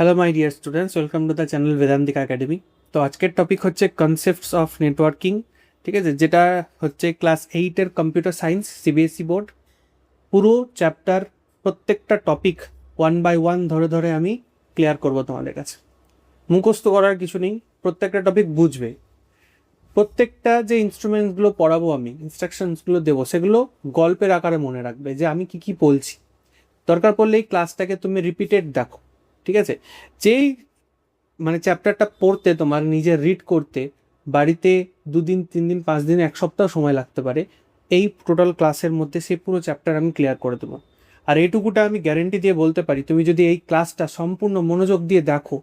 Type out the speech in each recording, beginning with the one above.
Hello my dear students, welcome to the channel বেদান্তিক academy. তো আজকের topic হচ্ছে concepts of networking, ঠিক আছে, যেটা হচ্ছে ক্লাস 8-এর কম্পিউটার সায়েন্স সিবিএসই বোর্ড। পুরো চ্যাপ্টার প্রত্যেকটা টপিক ওয়ান বাই ওয়ান ধরে ধরে আমি ক্লিয়ার করব তোমাদের কাছে। মুখস্থ করার কিছু নেই, প্রত্যেকটা টপিক বুঝবে। প্রত্যেকটা যে ইনস্ট্রুমেন্টসগুলো পড়াবো, আমি ইনস্ট্রাকশনসগুলো দেবো, সেগুলো গল্পের আকারে মনে রাখবে যে আমি কি কি বলছি। দরকার পড়লে এই ক্লাসটাকে তুমি রিপিটেড দেখো, ঠিক আছে। যেই চ্যাপ্টারটা পড়তে তোমার নিজে রিড করতে বাড়িতে 2 দিন 3 দিন 5 দিন 1 সপ্তাহ সময় লাগতে পারে, এই টোটাল ক্লাসের মধ্যে সেই পুরো চ্যাপ্টার আমি ক্লিয়ার করে দেবো। আর এইটুকুটা আমি গ্যারেন্টি দিয়ে বলতে পারি, তুমি যদি এই ক্লাসটা সম্পূর্ণ মনোযোগ দিয়ে দেখো,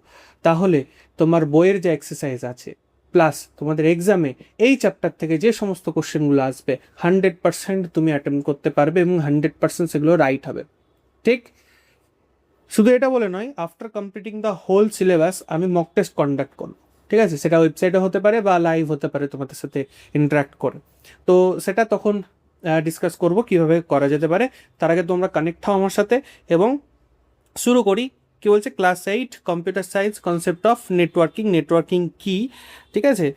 তাহলে তোমার বইয়ের যে এক্সারসাইজ আছে প্লাস তোমাদের এক্সামে এই চ্যাপ্টার থেকে যে সমস্ত কোশ্চেনগুলো আসবে 100% তুমি অ্যাটেম্প করতে পারবে এবং 100% সেগুলো রাইট হবে, ঠিক। শুধু এটা বলে নয়, after completing the whole syllabus আমি মক টেস্ট কন্ডাক্ট করব, ঠিক আছে। সেটা ওয়েবসাইটে হতে পারে বা লাইভ হতে পারে তোমাদের সাথে ইন্টারাক্ট করে। তো সেটা তখন ডিসকাস করব কিভাবে করা যেতে পারে। তার আগে তোমরা কানেক্ট হও আমার সাথে এবং শুরু করি। কি বলছে, class 8 computer science concept of networking, networking কি, ঠিক আছে,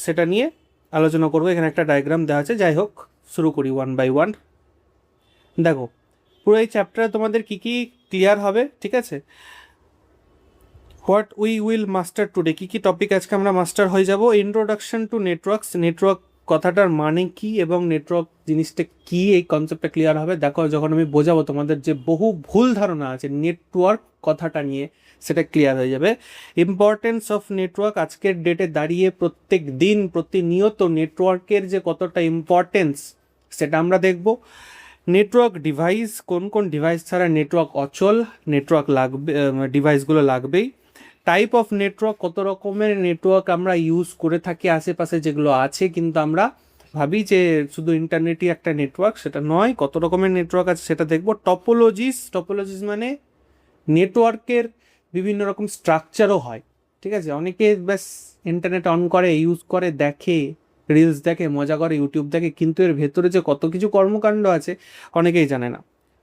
সেটা নিয়ে আলোচনা করবো। এখানে একটা ডায়াগ্রাম দেওয়া আছে, যাই হোক শুরু করি ওয়ান বাই ওয়ান। দেখো পুরো এই চ্যাপ্টারে তোমাদের কি কি ক্লিয়ার হবে, ঠিক আছে। What we will master today, কী কী টপিক আজকে আমরা মাস্টার হয়ে যাব। ইন্ট্রোডাকশন টু নেটওয়ার্কস, নেটওয়ার্ক কথাটার মানে কি এবং নেটওয়ার্ক জিনিসটা কি, এই কনসেপ্টটা ক্লিয়ার হবে। দেখো যখন আমি বোঝাবো তোমাদের যে বহু ভুল ধারণা আছে নেটওয়ার্ক কথাটা নিয়ে, সেটা ক্লিয়ার হয়ে যাবে। ইম্পর্টেন্স অফ নেটওয়ার্ক, আজকের ডেটে দাঁড়িয়ে প্রত্যেক দিন প্রতিনিয়ত নেটওয়ার্কের যে কতটা ইম্পর্টেন্স সেটা আমরা দেখব। নেটওয়ার্ক ডিভাইস, কোন কোন ডিভাইস ছাড়া নেটওয়ার্ক অচল, নেটওয়ার্ক লাগবে, ডিভাইসগুলো লাগবেই। টাইপ অফ নেটওয়ার্ক, কত রকমের নেটওয়ার্ক আমরা ইউজ করে থাকি আশেপাশে যেগুলো আছে, কিন্তু আমরা ভাবি যে শুধু ইন্টারনেটই একটা নেটওয়ার্ক, সেটা নয়, কত রকমের নেটওয়ার্ক আছে সেটা দেখব। টপোলজিস, টপোলজিস মানে নেটওয়ার্কের বিভিন্ন রকম স্ট্রাকচারও হয়, ঠিক আছে। অনেকে ব্যাস ইন্টারনেট অন করে, ইউজ করে, দেখে, রিলস দেখে, মজা করে, ইউটিউব দেখে, কিন্তু এর ভেতরে যে কত কিছু কর্মকাণ্ড আছে অনেকেই জানে না।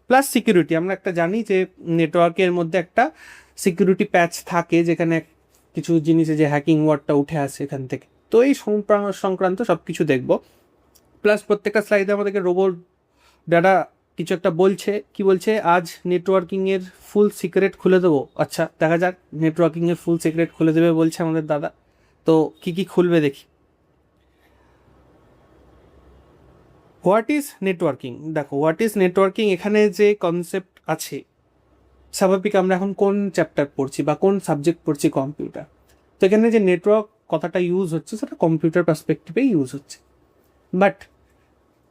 প্লাস সিকিউরিটি, আমরা একটা জানি যে নেটওয়ার্কের মধ্যে একটা সিকিউরিটি প্যাচ থাকে, যেখানে কিছু জিনিসে যে হ্যাকিং ওয়ার্ডটা উঠে আসে এখান থেকে। তো এই সংক্রান্ত সব কিছু দেখবো। প্লাস প্রত্যেকটা স্লাইডে আমাদেরকে রোবট ডাটা কিছু একটা বলছে, কি বলছে, আজ নেটওয়ার্কিংয়ের ফুল সিক্রেট খুলে দেবো। আচ্ছা দেখা যাক, নেটওয়ার্কিংয়ের ফুল সিক্রেট খুলে দেবে বলছে আমাদের দাদা। তো কি কি খুলবে দেখি। হোয়াট ইজ নেটওয়ার্কিং, দেখো হোয়াট ইজ নেটওয়ার্কিং, এখানে যে কনসেপ্ট আছে, স্বাভাবিক আমরা এখন কোন চ্যাপ্টার পড়ছি বা কোন সাবজেক্ট পড়ছি, কম্পিউটার। তো এখানে যে নেটওয়ার্ক কথাটা ইউজ হচ্ছে সেটা কম্পিউটার পার্সপেক্টিভে ইউজ হচ্ছে। বাট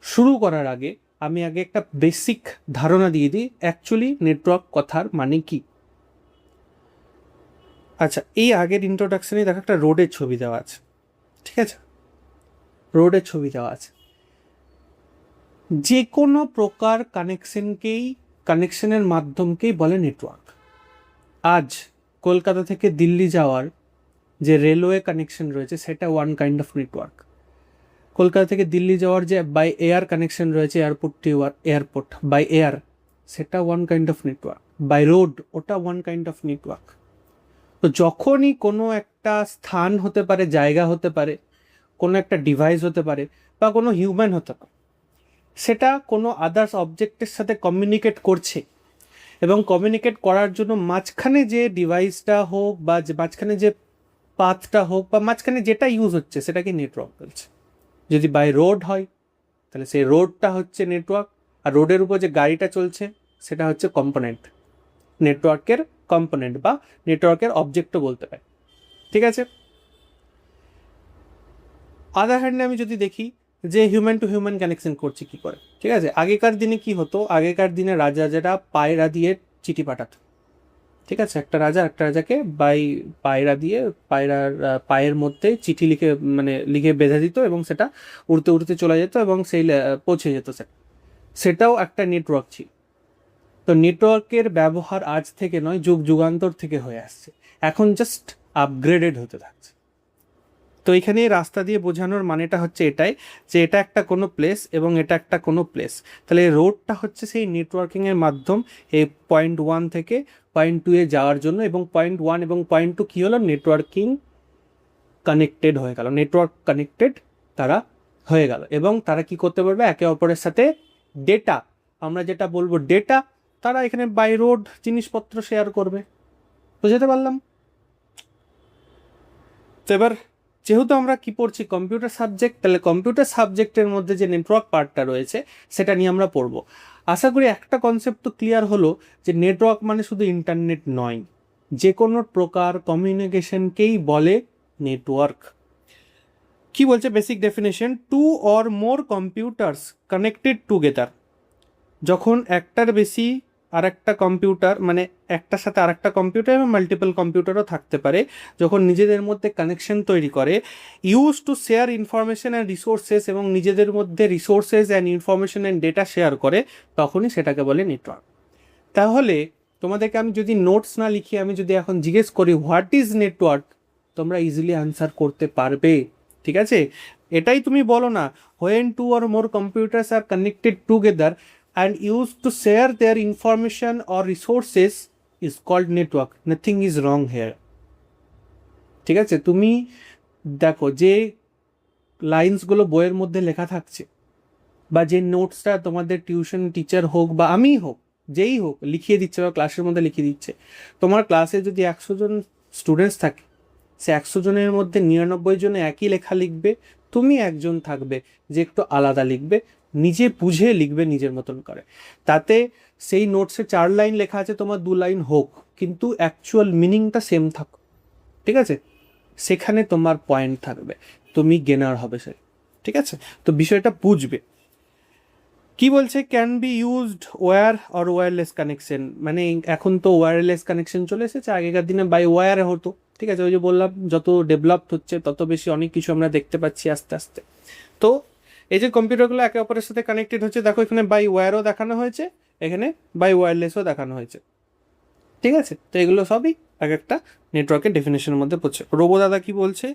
শুরু করার আগে আমি আগে একটা বেসিক ধারণা দিয়ে দিই অ্যাকচুয়ালি নেটওয়ার্ক কথার মানে কি। আচ্ছা, এই আগের ইন্ট্রোডাকশনে দেখো একটা রোডের ছবি দেওয়া আছে, ঠিক আছে, রোডের ছবি দেওয়া আছে। যে কোনো প্রকার কানেকশনের মাধ্যমকেই বলে নেটওয়ার্ক। আজ কলকাতা থেকে দিল্লি যাওয়ার যে রেলওয়ে কানেকশন রয়েছে সেটা one kind of network. Kolkata থেকে দিল্লি যাওয়ার যে বাই এয়ার কানেকশন রয়েছে, airport to airport by air, সেটা one kind of network. By road, ওটা ওয়ান কাইন্ড অফ নেটওয়ার্ক। তো যখনই কোনো একটা স্থান হতে পারে, জায়গা হতে পারে, কোনো একটা ডিভাইস হতে পারে বা কোনো হিউম্যান হতে পারে, সেটা কোনো আদার্স অবজেক্টের সাথে কমিউনিকেট করছে এবং কমিউনিকেট করার জন্য মাঝখানে যে ডিভাইসটা হোক বা মাঝখানে যে পাথটা হোক বা মাঝখানে যেটা ইউজ হচ্ছে সেটাকে নেটওয়ার্ক বলছে। যদি বাই রোড হয় তাহলে সেই রোডটা হচ্ছে নেটওয়ার্ক, আর রোডের উপর যে গাড়িটা চলছে সেটা হচ্ছে কম্পোনেন্ট, নেটওয়ার্কের কম্পোনেন্ট বা নেটওয়ার্কের অবজেক্টও বলতে পারি, ঠিক আছে। আদার হ্যান্ডে আমি যদি দেখি যে হিউম্যান টু হিউম্যান কানেকশন করছি কি করে, ঠিক আছে। আগেকার দিনে কি হতো, আগেকার দিনে রাজারা পায়রা দিয়ে চিঠি পাঠাতো, ঠিক আছে। একটা রাজাকে পায়রা দিয়ে, পায়রার পায়ের মধ্যে চিঠি লিখে বেঁধে দিত এবং সেটা উড়তে উড়তে চলে যেত এবং সেই পৌঁছে যেত। সেটাও একটা নেটওয়ার্ক ছিল। তো নেটওয়ার্কের ব্যবহার আজ থেকে নয়, যুগান্তর থেকে হয়ে আসছে, এখন জাস্ট আপগ্রেডেড হতে থাকছে। তো এখানে রাস্তা দিয়ে বোঝানোর মানেটা হচ্ছে এটাই, যে এটা একটা কোনো প্লেস এবং এটা একটা কোনো প্লেস। তাহলে রোডটা হচ্ছে সেই নেটওয়ার্কিংয়ের মাধ্যম এই পয়েন্ট 1 থেকে পয়েন্ট 2 এ যাওয়ার জন্য, এবং পয়েন্ট 1 এবং পয়েন্ট 2 কী হলো, নেটওয়ার্কিং কানেক্টেড হয়ে গেল, নেটওয়ার্ক কানেক্টেড তারা হয়ে গেল, এবং তারা কি করতে পারবে, একে অপরের সাথে ডেটা, আমরা যেটা বলবো ডেটা, তারা এখানে বাই রোড জিনিসপত্র শেয়ার করবে। বুঝতে পারলাম? তো এবার যেহেতু আমরা কি পড়ছি কম্পিউটার সাবজেক্ট, তাহলে কম্পিউটার সাবজেক্টের মধ্যে যে নেটওয়ার্ক পার্টটা রয়েছে সেটা নিয়ে আমরা পড়বো। আশা করি একটা কনসেপ্ট তো ক্লিয়ার হলো যে নেটওয়ার্ক মানে শুধু ইন্টারনেট নয়, যে কোনো প্রকার কমিউনিকেশনকেই বলে নেটওয়ার্ক। কি বলছে basic definition, 2 or more computers connected together. যখন একটার বেশি আর একটা কম্পিউটার, মানে একটার সাথে আর একটা কম্পিউটার এবং মাল্টিপল কম্পিউটারও থাকতে পারে, যখন নিজেদের মধ্যে কানেকশন তৈরি করে, use to share information and resources, এবং নিজেদের মধ্যে resources and information and data share করে, তখনই সেটাকে বলে নেটওয়ার্ক। তাহলে তোমাদেরকে আমি যদি নোটস না লিখি, আমি যদি এখন জিজ্ঞেস করি হোয়াট ইজ নেটওয়ার্ক, তোমরা ইজিলি আনসার করতে পারবে। ঠিক আছে, এটাই তুমি বলো না, when 2 or more computers are connected together and used to share their information or resources is called network. Nothing is wrong here. ঠিক আছে, তুমি দেখো যে লাইন্সগুলো বইয়ের মধ্যে লেখা থাকছে, বা যে নোটসটা তোমাদের টিউশন টিচার হোক বা আমিই হোক, যেই হোক লিখিয়ে দিচ্ছে বা ক্লাসের মধ্যে লিখিয়ে দিচ্ছে, তোমার ক্লাসে যদি 100 জন স্টুডেন্টস থাকে, সে 100 জনের মধ্যে 99 জনে একই লেখা লিখবে, তুমি একজন থাকবে যে একটু আলাদা লিখবে, নিজে বুঝে লিখবে নিজের মতন করে। তাতে সেই নোটসে 4 লাইন লেখা আছে, তোমার 2 লাইন হোক, কিন্তু অ্যাকচুয়াল মিনিংটা সেম থাক। ঠিক আছে, সেখানে তোমার পয়েন্ট থাকবে, তুমি গেনার হবে সে। ঠিক আছে, তো বিষয়টা বুঝবে। কি বলছে, can be used wire or wireless connection, মানে এখন তো ওয়্যারলেস কানেকশন চলে এসেছে, আগেকার দিনে বাই ওয়্যারে হতো। ঠিক আছে, ওই যে বললাম যত ডেভেলপড হচ্ছে তত বেশি অনেক কিছু আমরা দেখতে পাচ্ছি আস্তে আস্তে। তো এই যে কম্পিউটারগুলো একে অপরের সাথে কানেক্টেড হচ্ছে, দেখো এখানে বাই ওয়্যারও দেখানো হয়েছে, এখানে বাই ওয়্যারলেসও দেখানো হয়েছে। ঠিক আছে, তো এগুলো সবই এক একটা নেটওয়ার্কের ডেফিনেশনের মধ্যে পড়ছে। রোবো দাদা কি বলছে,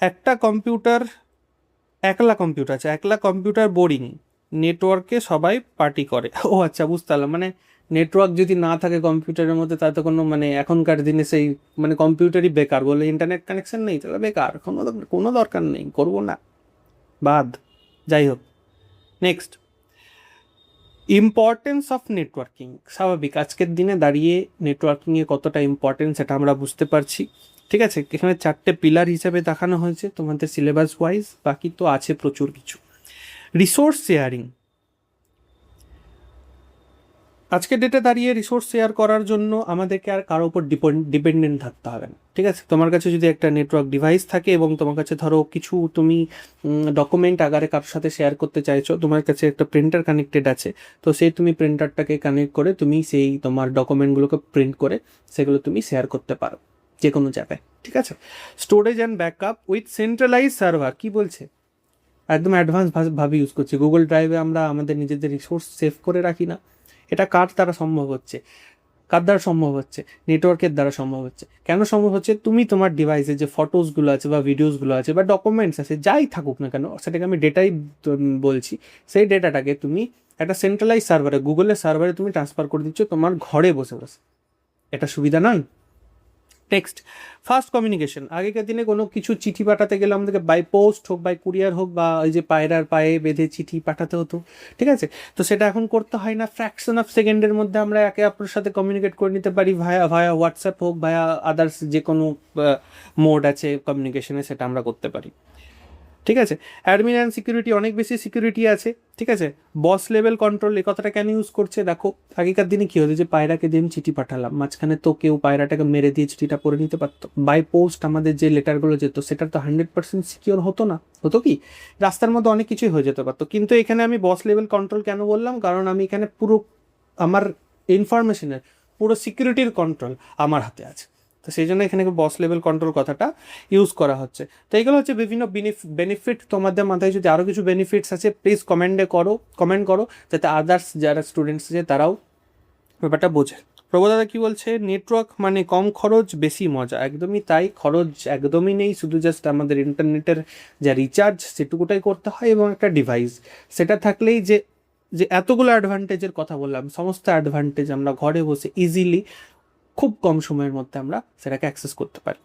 একটা কম্পিউটার, একলা কম্পিউটার আছে, একলা কম্পিউটার বোরিং, নেটওয়ার্কে সবাই পার্টি করে। ও আচ্ছা, বুঝতে পারলাম, মানে নেটওয়ার্ক যদি না থাকে কম্পিউটারের মধ্যে, তাতে কোনো মানে এখনকার দিনে সেই মানে কম্পিউটারই বেকার, বলে ইন্টারনেট কানেকশন নেই তাহলে বেকার, কোনো দরকার নেই, করবো না, বাদ। যাই হোক, নেক্সট, ইম্পর্টেন্স অফ নেটওয়ার্কিং। স্বাভাবিক, আজকের দিনে দাঁড়িয়ে নেটওয়ার্কিংয়ে কতটা ইম্পর্টেন্স সেটা আমরা বুঝতে পারছি। ঠিক আছে, এখানে 4টে পিলার হিসাবে দেখানো হয়েছে তোমাদের সিলেবাস ওয়াইজ, বাকি তো আছে প্রচুর কিছু। রিসোর্স শেয়ারিং, আজকের ডেটে দাঁড়িয়ে রিসোর্স শেয়ার করার জন্য আমাদেরকে আর কারোর উপর ডিপেন্ডেন্ট থাকতে হবে না। ঠিক আছে, তোমার কাছে যদি একটা নেটওয়ার্ক ডিভাইস থাকে এবং তোমার কাছে ধরো কিছু তুমি ডকুমেন্ট আকারে কারোর সাথে শেয়ার করতে চাইছো, তোমার কাছে একটা প্রিন্টার কানেক্টেড আছে, তো সেই তুমি প্রিন্টারটাকে কানেক্ট করে তুমি সেই তোমার ডকুমেন্টগুলোকে প্রিন্ট করে সেগুলো তুমি শেয়ার করতে পারো যে কোনো জায়গায়। ঠিক আছে, storage and backup with centralise server, কি বলছে, একদম অ্যাডভান্স ভাবে ইউজ করছি। গুগল ড্রাইভে আমরা আমাদের নিজেদের রিসোর্স সেভ করে রাখি না, এটা কার দ্বারা সম্ভব হচ্ছে, কার দ্বারা সম্ভব হচ্ছে, নেটওয়ার্কের দ্বারা সম্ভব হচ্ছে। কেন সম্ভব হচ্ছে, তুমি তোমার ডিভাইসে যে ফটোসগুলো আছে বা ভিডিওসগুলো আছে বা ডকুমেন্টস আছে, যাই থাকুক না কেন, সেটাকে আমি ডেটাই বলছি, সেই ডেটাটাকে তুমি একটা সেন্ট্রালাইজ সার্ভারে, গুগলের সার্ভারে তুমি ট্রান্সফার করে দিচ্ছ তোমার ঘরে বসে বসে। এটা সুবিধা নয়? Next, fast communication. আগেকার দিনে কোনো কিছু চিঠি পাঠাতে গেলে আমাদেরকে বাই পোস্ট হোক, বাই কুরিয়ার হোক, বা ওই যে পায়রার পায়ে বেঁধে চিঠি পাঠাতে হতো। ঠিক আছে, তো সেটা এখন করতে হয় না, ফ্র্যাকশন অফ সেকেন্ডের মধ্যে আমরা একে অপরের সাথে কমিউনিকেট করে নিতে পারি, ভায়া হোয়াটসঅ্যাপ হোক, ভায়া আদার্স যে কোনো মোড আছে কমিউনিকেশনে, সেটা আমরা করতে পারি। ঠিক আছে, অ্যাডমিন অ্যান্ড সিকিউরিটি, অনেক বেশি সিকিউরিটি আছে। ঠিক আছে, বস লেভেল কন্ট্রোল, এই কথাটা কেন ইউজ করছে দেখো, আগেকার দিনে কী হতো, যে পায়রাকে দিয়ে চিঠি পাঠালাম, মাঝখানে তো কেউ পায়রাটাকে মেরে দিয়ে চিঠিটা পড়ে নিতে পারতো। বাই পোস্ট আমাদের যে লেটারগুলো যেত, সেটা তো 100% সিকিউর হতো না, হতো কি, রাস্তার মধ্যে অনেক কিছুই হয়ে যেতে পারতো। কিন্তু এখানে আমি বস লেভেল কন্ট্রোল কেন বললাম, কারণ আমি এখানে পুরো আমার ইনফরমেশনের পুরো সিকিউরিটির কন্ট্রোল আমার হাতে আছে, তো সেই জন্য এখানে বস লেভেল কন্ট্রোল কথাটা ইউজ করা হচ্ছে। তো এইগুলো হচ্ছে বিভিন্ন বেনিফিট। তোমাদের মাথায় যদি আরও কিছু বেনিফিটস আছে প্লিজ কমেন্ট করো, যাতে আদার্স যারা স্টুডেন্টস আছে তারাও ব্যাপারটা বোঝে। প্রভুদাদা কি বলছে, নেটওয়ার্ক মানে কম খরচ বেশি মজা। একদমই তাই, খরচ একদমই নেই, শুধু জাস্ট আমাদের ইন্টারনেটের যা রিচার্জ সেটুকুটাই করতে হয় এবং একটা ডিভাইস, সেটা থাকলেই যে যে এতগুলো অ্যাডভান্টেজের কথা বললাম, সমস্ত অ্যাডভান্টেজ আমরা ঘরে বসে ইজিলি খুব কম সময়ের মধ্যে আমরা সেটাকে অ্যাক্সেস করতে পারি।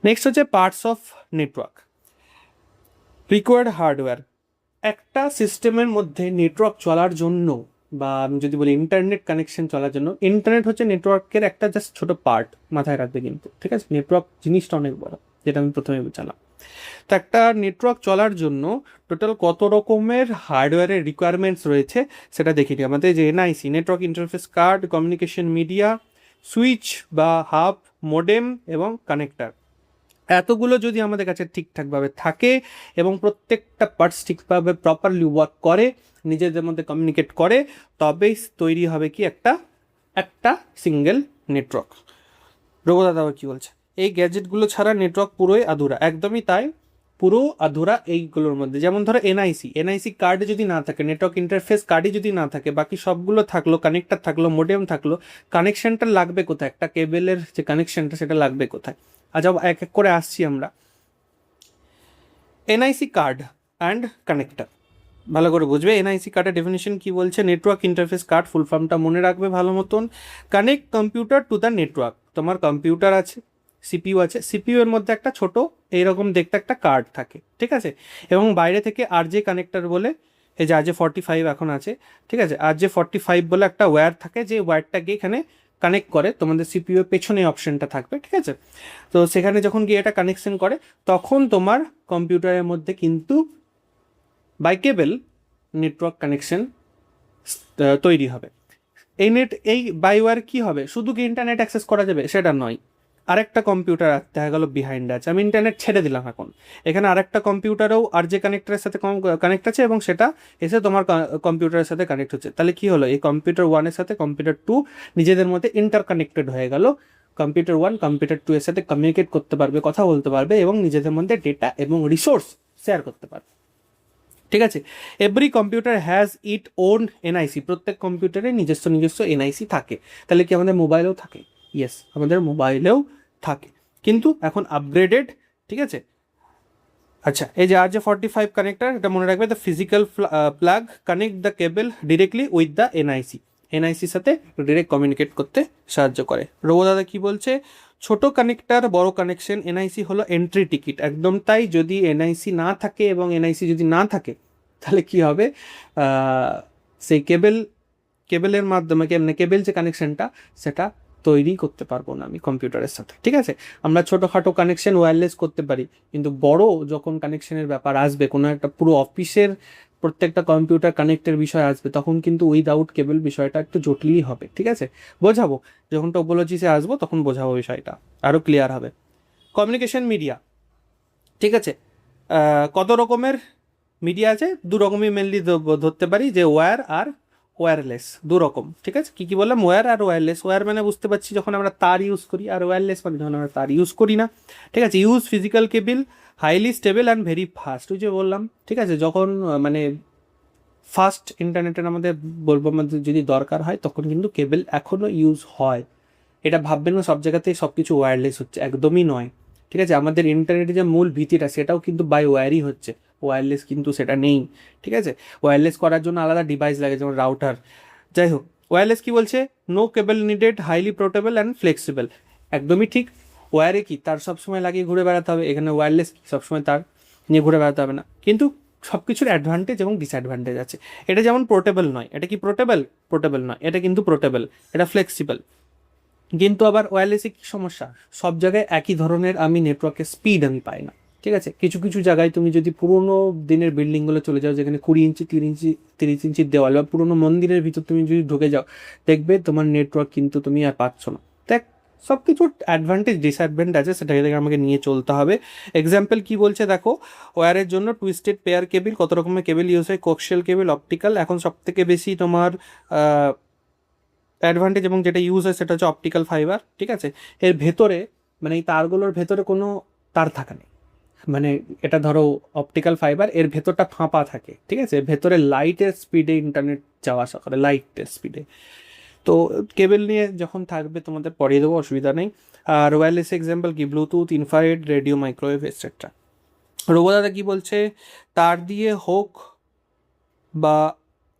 নেক্সট হচ্ছে parts of network. Required hardware. একটা সিস্টেমের মধ্যে নেটওয়ার্ক চলার জন্য, বা আমি যদি বলি ইন্টারনেট কানেকশন চলার জন্য, ইন্টারনেট হচ্ছে নেটওয়ার্কের একটা জাস্ট ছোট পার্ট, মাথায় রাখবে কিন্তু, ঠিক আছে? নেটওয়ার্ক জিনিসটা অনেক বড়, যেটা আমি প্রথমে জানাম। তো একটা নেটওয়ার্ক চলার জন্য টোটাল কত রকমের হার্ডওয়্যারের রিকোয়ারমেন্টস রয়েছে সেটা দেখে নিই। আমাদের যে NIC, network interface card, communication media, switch বা হাব, মোডেম এবং কানেক্টার, এতগুলো যদি আমাদের কাছে ঠিকঠাকভাবে থাকে এবং প্রত্যেকটা পার্টস ঠিকভাবে প্রপারলি ওয়ার্ক করে, নিজেদের মধ্যে কমিউনিকেট করে, তবেই তৈরি হবে কি একটা একটা সিঙ্গেল নেটওয়ার্ক। রঘুদাদা আবার কি বলছে, এই গ্যাজেটগুলো ছাড়া নেটওয়ার্ক পুরোই আধুরা। একদমই তাই, পুরো আধুরা এইগুলোর মধ্যে। যেমন ধরো এনআইসি কার্ডে যদি না থাকে, নেটওয়ার্ক ইন্টারফেস কার্ডে যদি না থাকে, বাকি সবগুলো থাকলো, কানেক্টার থাকলো, মোডেম থাকলো, কানেকশনটা লাগবে কোথায়? একটা কেবেলের যে কানেকশনটা সেটা লাগবে কোথায়? আচ্ছা, এক এক করে আসছি আমরা। এনআইসি কার্ড অ্যান্ড কানেক্টার, ভালো করে বুঝবে। এনআইসি কার্ডের ডেফিনেশন কি বলছে, নেটওয়ার্ক ইন্টারফেস কার্ড, ফুল ফর্মটা মনে রাখবে ভালো মতন। Connect computer to the network. তোমার কম্পিউটার আছে, সিপিইউ আছে, সিপিইউ এর মধ্যে একটা ছোট এইরকম দেখতে একটা কার্ড থাকে, ঠিক আছে? এবং বাইরে থেকে আরজে কানেক্টর বলে, এই যে RJ45 এখন আছে, ঠিক আছে? RJ45 বলে একটা ওয়্যার থাকে, যে ওয়্যারটাকে এখানে কানেক্ট করে তোমাদের সিপিইউ এর পেছনে অপশনটা থাকবে, ঠিক আছে? তো সেখানে যখন গিয়ে এটা কানেকশন করে, তখন তোমার কম্পিউটারের মধ্যে কিন্তু বাই কেবল নেটওয়ার্ক কানেকশন তৈরি হবে। এই বাইওয়্যার কি হবে, শুধু কি ইন্টারনেট অ্যাক্সেস করা যাবে সেটা নয়, আরেকটা কম্পিউটার দেখা গেল বিহাইন্ড আছে, আমি ইন্টারনেট ছেড়ে দিলাম, এখন এখানে আরেকটা কম্পিউটারও RJ কানেক্টরের সাথে কানেক্ট আছে এবং সেটা এসে তোমার কম্পিউটারের সাথে কানেক্ট হচ্ছে। তাহলে কি হলো, এই কম্পিউটার 1 এর সাথে কম্পিউটার 2 নিজেদের মধ্যে ইন্টারকানেক্টেড হয়ে গেল। কম্পিউটার 1 কম্পিউটার 2 এর সাথে কমিউনিকেট করতে পারবে, কথা বলতে পারবে এবং নিজেদের মধ্যে ডেটা এবং রিসোর্স শেয়ার করতে পারবে, ঠিক আছে? Every computer has it own NIC. প্রত্যেক কম্পিউটারে নিজস্ব নিজস্ব এনআইসি থাকে। তাহলে কি আমাদের মোবাইলেও থাকে? ইয়েস, আমাদের মোবাইলেও থাকে, কিন্তু এখন আপগ্রেডেড, ঠিক আছে? আচ্ছা, এই যে RJ45 কানেক্টার, এটা মনে রাখবে, the physical plug connect the cable directly with the NIC. এনআইসির সাথে ডিরেক্ট কমিউনিকেট করতে সাহায্য করে। রঘুদাদা কি বলছে, ছোট কানেক্টার বড় কানেকশন, এনআইসি হলো এন্ট্রি টিকিট। একদম তাই, যদি এনআইসি না থাকে এবং এনআইসি যদি না থাকে, তাহলে কি হবে, সেই কেবেলের মাধ্যমে, কেবেল যে কানেকশনটা সেটা তৈরি করতে পারবো না আমি কম্পিউটারের সাথে, ঠিক আছে? আমরা ছোটোখাটো কানেকশন ওয়্যারলেস করতে পারি, কিন্তু বড় যখন কানেকশনের ব্যাপার আসবে, কোনো একটা পুরো অফিসের প্রত্যেকটা কম্পিউটার কানেক্টের বিষয় আসবে, তখন কিন্তু উইদাউট কেবল বিষয়টা একটু জটিলই হবে, ঠিক আছে? বোঝাবো, যখন টপোলজিসে আসবো তখন বোঝাবো, বিষয়টা আরও ক্লিয়ার হবে। কমিউনিকেশন মিডিয়া, ঠিক আছে? কত রকমের মিডিয়া আছে? দু রকমই মেনলি ধরতে পারি, যে ওয়্যার আর ওয়্যারলেস, দু রকম, ঠিক আছে? কি কি বললাম, ওয়্যার আর ওয়্যারলেস। ওয়্যার মানে বুঝতে পারছি যখন আমরা তার ইউজ করি, আর ওয়্যারলেস মানে যখন আমরা তার ইউজ করি না, ঠিক আছে? Use physical cable, highly stable and very fast, ওই যে বললাম, ঠিক আছে? যখন মানে ফাস্ট ইন্টারনেটের আমাদের বলবো, আমাদের যদি দরকার হয়, তখন কিন্তু কেবল এখনও ইউজ হয়। এটা ভাববেন না সব জায়গাতেই সব কিছু ওয়্যারলেস হচ্ছে, একদমই নয়, ঠিক আছে? আমাদের ইন্টারনেটের যে মূল ভিত্তিটা, সেটাও কিন্তু বাই ওয়্যারই হচ্ছে, ওয়্যারলেস কিন্তু সেটা নেই, ঠিক আছে? ওয়্যারলেস করার জন্য আলাদা ডিভাইস লাগে, যেমন রাউটার। যাই হোক, ওয়্যারলেস কি বলছে, no cable needed, highly portable and flexible. একদমই ঠিক। ওয়্যারে কি তার সবসময় লাগিয়ে ঘুরে বেড়াতে হবে, এখানে ওয়্যারলেস কি সবসময় তার নিয়ে ঘুরে বেড়াতে হবে না, কিন্তু সব কিছুর অ্যাডভান্টেজ এবং ডিসঅ্যাডভান্টেজ আছে। এটা যেমন পোর্টেবল নয়, এটা কি পোর্টেবল? পোর্টেবল নয়, এটা কিন্তু পোর্টেবল, এটা ফ্লেক্সিবল। কিন্তু আবার ওয়্যারলেসে কী সমস্যা, সব জায়গায় একই ধরনের আমি নেটওয়ার্কের স্পিড আমি পাই না, ঠিক আছে? কিছু কিছু জায়গায় তুমি যদি পুরোনো দিনের বিল্ডিংগুলো চলে যাও, যেখানে 20 ইঞ্চি 30 ইঞ্চির দেওয়াল, বা পুরোনো মন্দিরের ভিতর তুমি যদি ঢুকে যাও, দেখবে তোমার নেটওয়ার্ক কিন্তু তুমি আর পাচ্ছ না। দেখ, সব কিছুর অ্যাডভান্টেজ ডিসঅ্যাডভান্টেজ আছে, সেটাকে থেকে আমাকে নিয়ে চলতে হবে। এক্সাম্পল কি বলছে দেখো, ওয়্যারের জন্য টুইস্টেড পেয়ার কেবল, কত রকমের কেবল ইউজ হয়, কোক্সিয়াল কেবল, অপটিক্যাল। এখন সব থেকে বেশি তোমার অ্যাডভান্টেজ এবং যেটা ইউজ হয় সেটা হচ্ছে অপটিক্যাল ফাইবার, ঠিক আছে? এর ভেতরে, মানে এই তারগুলোর ভেতরে কোনো তার থাকে না, মানে এটা ধরো অপটিক্যাল ফাইবার, এর ভেতরটা ফাঁপা থাকে, ঠিক আছে? ভেতরে লাইটের স্পিডে ইন্টারনেট যাওয়া আসা করে, লাইটের স্পিডে। তো তো কেবল নিয়ে যখন থাকবে তোমাদের পড়িয়ে দেবো, অসুবিধা নেই। আর ওয়্যারলেস এক্সাম্পল কি, Bluetooth, infrared, radio, microwave etcetera. রঘুদাদা কি বলছে, তার দিয়ে হোক বা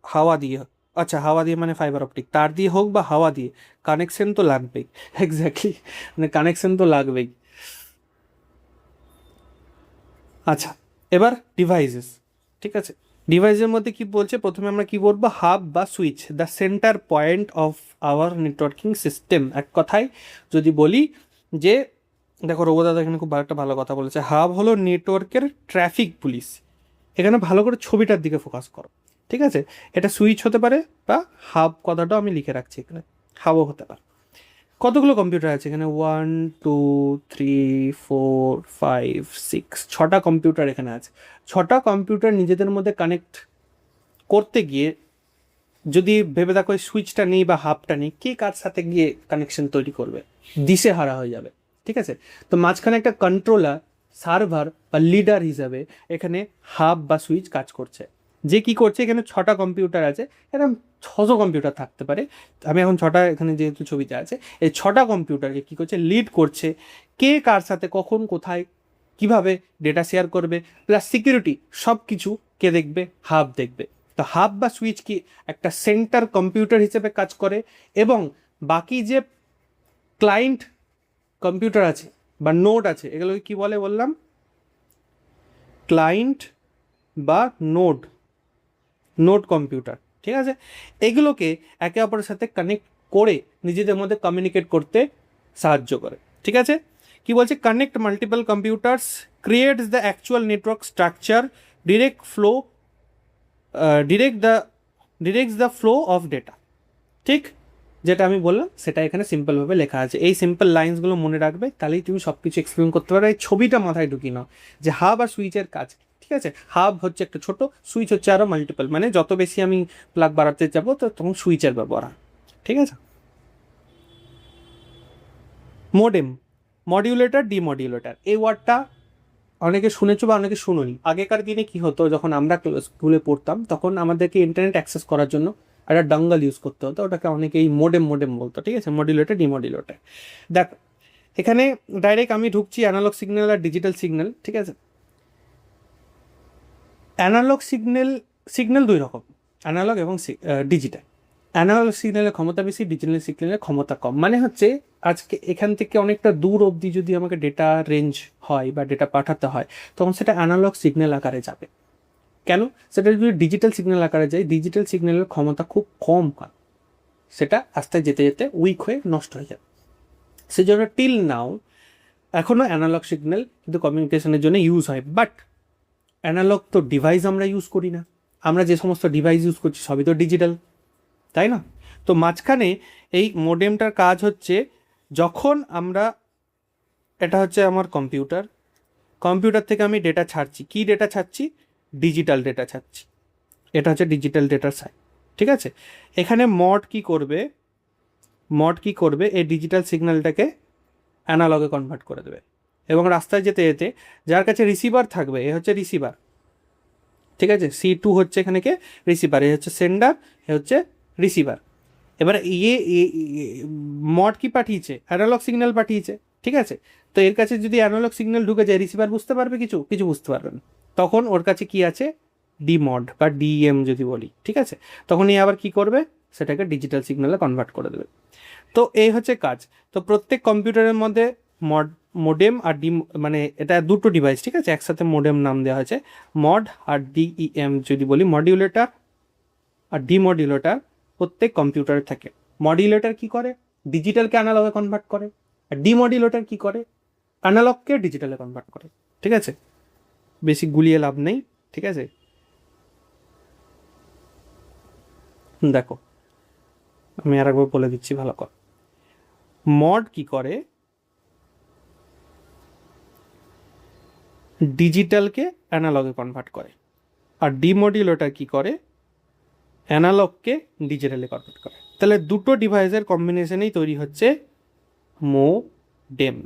হাওয়া দিয়ে, আচ্ছা হাওয়া দিয়ে মানে ফাইবার অপটিক, তার দিয়ে হোক বা হাওয়া দিয়ে কানেকশন তো লাগবেই। এক্স্যাক্টলি, মানে কানেকশন তো লাগবেই। আচ্ছা, এবার ডিভাইসেস, ঠিক আছে। ডিভাইসের মধ্যে কি বলছে, প্রথমে আমরা কি বলবো, হাব বা switch, the centre point of our networking system. এক কথায় যদি বলি যে, দেখো রঘুদাদা এখানে খুব একটা ভালো কথা বলেছে, হাব হলো নেটওয়ার্কের ট্রাফিক পুলিশ। এখানে ভালো করে ছবিটার দিকে ফোকাস করো, ঠিক আছে। এটা সুইচ হতে পারে বা হাব, কথাটাও আমি লিখে রাখছি এখানে, হাবও হতে পারে। কতগুলো কম্পিউটার আছে এখানে, 1 2 3 4 5 6, 6টা কম্পিউটার এখানে আছে। 6টা কম্পিউটার নিজেদের মধ্যে কানেক্ট করতে গিয়ে যদি ভেবে দেখো সুইচটা নেই বা হাবটা নেই, কে কার সাথে গিয়ে কানেকশন তৈরি করবে, দিশে হারা হয়ে যাবে, ঠিক আছে। তো মাঝখানে একটা কন্ট্রোলার, সার্ভার বা লিডার হিসাবে এখানে হাব বা সুইচ কাজ করছে। যে কি করছে, এখানে 6টা কম্পিউটার আছে, এরকম 600 কম্পিউটার থাকতে পারে। আমি এখন 6টা এখানে যেহেতু ছবিতে আছে, এই 6টা কম্পিউটারকে কী করছে, লিড করছে, কে কার সাথে কখন কোথায় কিভাবে ডেটা শেয়ার করবে, প্লাস সিকিউরিটি সব কিছু কে দেখবে, হাব দেখবে। তো হাব বা সুইচ কি একটা সেন্টার কম্পিউটার হিসেবে কাজ করে, এবং বাকি যে ক্লায়েন্ট কম্পিউটার আছে বা নোড আছে, এগুলোকে কি বলে বললাম, ক্লায়েন্ট বা নোড, নোড কম্পিউটার, ঠিক আছে। এগুলোকে একে অপরের সাথে কানেক্ট করে নিজেদের মধ্যে কমিউনিকেট করতে সাহায্য করে, ঠিক আছে। কি বলছে, connect multiple computers, creates the actual network structure, direct flow, directs the flow of data, ঠিক। যেটা আমি বললাম সেটা এখানে সিম্পলভাবে লেখা আছে। এই সিম্পল লাইন্সগুলো মনে রাখবে, তাহলেই তুমি সব কিছু এক্সপ্লেন করতে পারবে। এই ছবিটা মাথায় ঢুকি নাও যে হাব আর সুইচের কাজ, ঠিক আছে। হাব হচ্ছে একটা ছোট, সুইচ হচ্ছে আরও মাল্টিপল, মানে যত বেশি আমি প্লাগ বাড়াতে যাবো তো তখন সুইচের ব্যবহার হয়, ঠিক আছে। মোডেম, মডিউলেটার, ডিমডিউলেটার, এই ওয়ার্ডটা অনেকে শুনেছো বা অনেকে শুনোনি। আগেকার দিনে কি হতো, যখন আমরা স্কুলে পড়তাম তখন আমাদেরকে ইন্টারনেট অ্যাক্সেস করার জন্য একটা ডাঙ্গল ইউজ করতে হতো, ওটাকে অনেকেই মোডেম মোডেম বলতো, ঠিক আছে। মডিউলেটর, ডিমডিউলেটর, দেখ এখানে ডাইরেক্ট আমি ঢুকছি অ্যানালগ সিগন্যাল আর ডিজিটাল সিগন্যাল, ঠিক আছে। অ্যানালগ সিগন্যাল দুই রকম, অ্যানালগ এবং ডিজিটাল। অ্যানালগ সিগন্যালের ক্ষমতা বেশি, ডিজিটাল সিগন্যালের ক্ষমতা কম। মানে হচ্ছে আজকে এখান থেকে অনেকটা দূর অবধি যদি আমাকে ডেটা রেঞ্জ হয় বা ডেটা পাঠাতে হয়, তখন সেটা অ্যানালগ সিগন্যাল আকারে যাবে। কেন, সেটা যদি ডিজিটাল সিগন্যাল আকারে যায়, ডিজিটাল সিগন্যালের ক্ষমতা খুব কম হয়, সেটা আস্তে যেতে যেতে উইক হয়ে নষ্ট হয়ে যাবে। সেজন্য টিল নাও এখনও অ্যানালগ সিগন্যাল কিন্তু কমিউনিকেশনের জন্য ইউজ হয়, বাট অ্যানালগ তো ডিভাইস আমরা ইউজ করি না। আমরা যে সমস্ত ডিভাইস ইউজ করছি সবই তো ডিজিটাল, তাই না। তো মাঝখানে এই মোডেমটার কাজ হচ্ছে, যখন আমরা, এটা হচ্ছে আমার কম্পিউটার, কম্পিউটার থেকে আমি ডেটা ছাড়ছি, কি ডেটা ছাড়ছি, ডিজিটাল ডেটা ছাড়ছি, এটা হচ্ছে ডিজিটাল ডেটার সাইড, ঠিক আছে। এখানে মড কি করবে, মড কি করবে, এই ডিজিটাল সিগন্যালটাকে অ্যানালগে কনভার্ট করে দেবে, এবং রাস্তায় যেতে যেতে যার কাছে রিসিভার থাকবে, এ হচ্ছে রিসিভার, ঠিক আছে। C2 হচ্ছে এখানে কে, রিসিভার, এ হচ্ছে সেন্ডার, এ হচ্ছে রিসিভার। এবার মড কি পাঠিয়েছে, অ্যানালগ সিগন্যাল পাঠিয়েছে, ঠিক আছে। তো এর কাছে যদি অ্যানালগ সিগন্যাল ঢুকে যায়, রিসিভার বুঝতে পারবে কিছু, কিছু বুঝতে পারবে না। তখন ওর কাছে কি আছে, ডিমড বা ডিএম যদি বলি, ঠিক আছে। তখন এই আবার কি করবে, সেটাকে ডিজিটাল সিগন্যালে কনভার্ট করে দেবে। তো এই হচ্ছে কাজ। তো প্রত্যেক কম্পিউটারের মধ্যে মোডেম আর মানে এটা দুটো ডিভাইস, ঠিক আছে, একসাথে মোডেম নাম দেওয়া হয়েছে। মড আর ডিইএম যদি বলি, মডিউলেটার আর ডিমডিউলেটার প্রত্যেক কম্পিউটারে থাকে। মডিউলেটার কি করে, ডিজিটালকে অ্যানালগে কনভার্ট করে, আর ডিমডিউলেটার কি করে, অ্যানালগকে ডিজিটালে কনভার্ট করে, ঠিক আছে। বেশি গুলিয়ে লাভ নেই, ঠিক আছে। দেখো আমি আর একবার বলে দিচ্ছি ভালো করে। মড কি করে, ডিজিটালকে অ্যানালগে কনভার্ট করে, আর ডিমডিউলেটার কি করে, অ্যানালগকে ডিজিটালে কনভার্ট করে। তাহলে দুটো ডিভাইসের কম্বিনেশনেই তৈরি হচ্ছে মোডেম।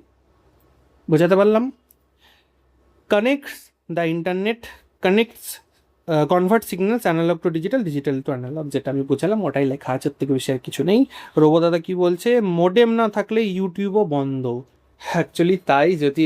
বোঝাতে পারলাম। Connects the internet, connects convert signals analogue to digital, digital to analogue, যেটা আমি বুঝালাম ওটাই লেখা আছে, ওর থেকে বেশি আর কিছু নেই। রোবো দাদা কি বলছে, মোডেম না থাকলে ইউটিউবও বন্ধ। অ্যাকচুয়ালি তাই, যদি